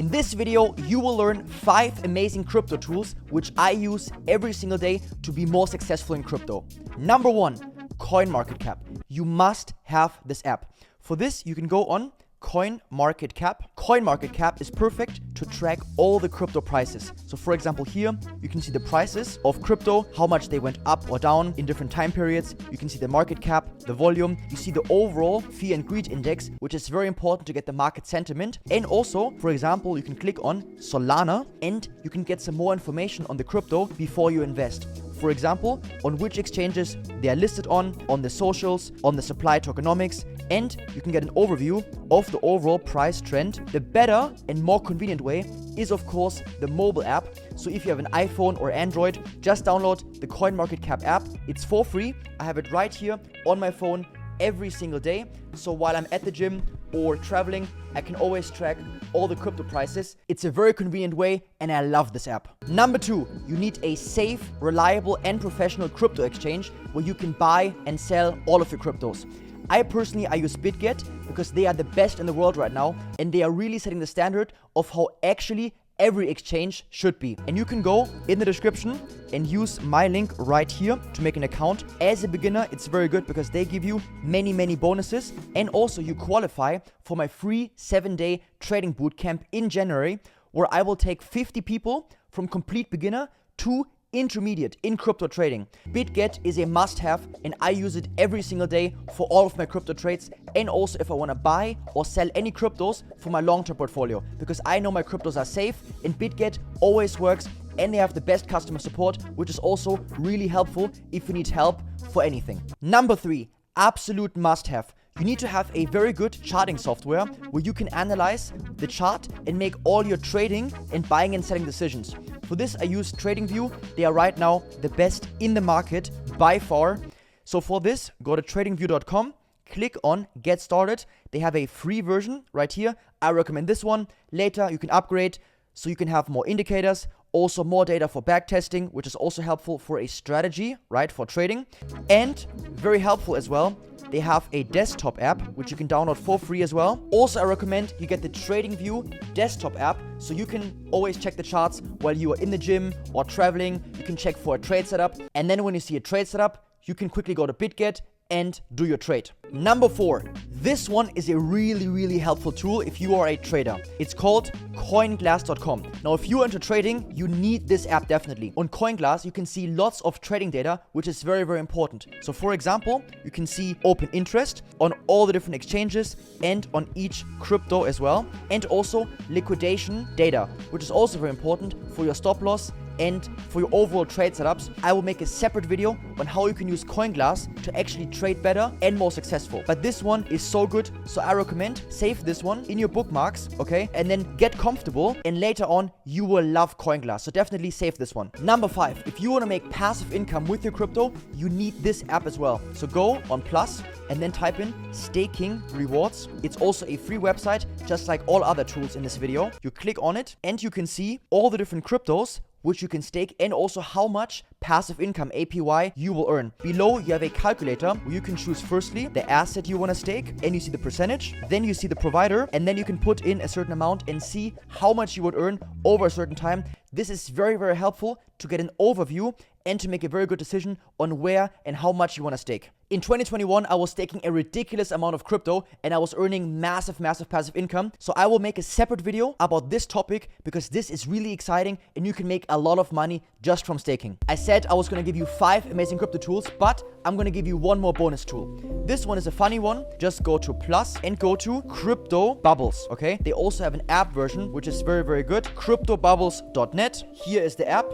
In this video, you will learn 5 amazing crypto tools which I use every single day to be more successful in crypto. Number 1, CoinMarketCap. You must have this app. For this, you can go on CoinMarketCap. CoinMarketCap is perfect to track all the crypto prices. So for example, here you can see the prices of crypto, how much they went up or down in different time periods. You can see the market cap, the volume. You see the overall fear and greed index, which is very important to get the market sentiment. And also, for example, you can click on Solana and you can get some more information on the crypto before you invest. For example, on which exchanges they are listed on the socials, on the supply tokenomics, and you can get an overview of the overall price trend. The better and more convenient way is of course the mobile app. So if you have an iPhone or Android, just download the CoinMarketCap app. It's for free. I have it right here on my phone every single day. So while I'm at the gym or traveling, I can always track all the crypto prices. It's a very convenient way and I love this app. Number 2, you need a safe, reliable and professional crypto exchange where you can buy and sell all of your cryptos. I use BitGet because they are the best in the world right now and they are really setting the standard of how actually every exchange should be. And you can go in the description and use my link right here to make an account. As a beginner, it's very good because they give you many bonuses, and also you qualify for my free 7-day trading bootcamp in January, where I will take 50 people from complete beginner to intermediate in crypto trading. BitGet is a must-have and I use it every single day for all of my crypto trades, and also if I want to buy or sell any cryptos for my long-term portfolio, because I know my cryptos are safe and BitGet always works and they have the best customer support, which is also really helpful if you need help for anything. Number 3, absolute must-have. You need to have a very good charting software where you can analyze the chart and make all your trading and buying and selling decisions. For this, I use TradingView. They are right now the best in the market by far. So for this, go to tradingview.com, click on Get Started. They have a free version right here. I recommend this one. Later, you can upgrade so you can have more indicators, also more data for backtesting, which is also helpful for a strategy, right, for trading. And very helpful as well, they have a desktop app, which you can download for free as well. Also, I recommend you get the TradingView desktop app, so you can always check the charts while you are in the gym or traveling. You can check for a trade setup. And then when you see a trade setup, you can quickly go to BitGet and do your trade. Number 4, this one is a really helpful tool if you are a trader. It's called CoinGlass.com. Now, if you're into trading, you need this app definitely. On CoinGlass, you can see lots of trading data, which is very important. So for example, you can see open interest on all the different exchanges and on each crypto as well. And also liquidation data, which is also very important for your stop loss and for your overall trade setups. I will make a separate video on how you can use CoinGlass to actually trade better and more successful. But this one is so good, so I recommend save this one in your bookmarks, okay? And then get comfortable, and later on, you will love CoinGlass. So definitely save this one. Number 5, if you want to make passive income with your crypto, you need this app as well. So go on Plus and then type in staking rewards. It's also a free website, just like all other tools in this video. You click on it and you can see all the different cryptos which you can stake, and also how much passive income APY you will earn. Below, you have a calculator where you can choose firstly the asset you want to stake, and you see the percentage, then you see the provider, and then you can put in a certain amount and see how much you would earn over a certain time. This is very helpful to get an overview and to make a very good decision on where and how much you want to stake. In 2021, I was staking a ridiculous amount of crypto and I was earning massive passive income. So I will make a separate video about this topic because this is really exciting and you can make a lot of money just from staking. I said I was going to give you 5 amazing crypto tools, but I'm going to give you one more bonus tool. This one is a funny one. Just go to Plus and go to Crypto Bubbles, okay? They also have an app version, which is very good. CryptoBubbles.net. Here is the app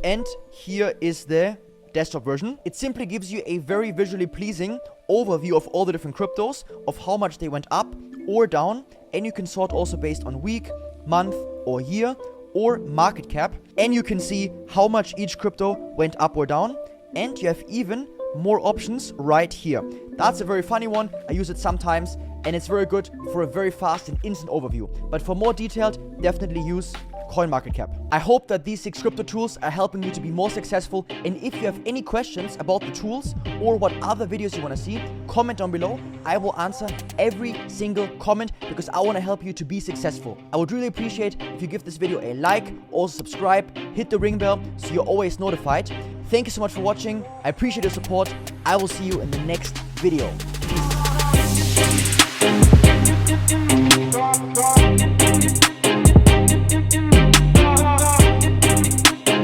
and here is the desktop version. It simply gives you a very visually pleasing overview of all the different cryptos, of how much they went up or down, and you can sort also based on week, month or year or market cap, and you can see how much each crypto went up or down, and you have even more options right here. That's a very funny one. I use it sometimes and it's very good for a very fast and instant overview, but for more detailed, definitely use CoinMarketCap. I hope that these 6 crypto tools are helping you to be more successful, and if you have any questions about the tools or what other videos you want to see, comment down below. I will answer every single comment because I want to help you to be successful. I would really appreciate if you give this video a like, also subscribe, hit the ring bell so you're always notified. Thank you so much for watching. I appreciate your support. I will see you in the next video. Peace.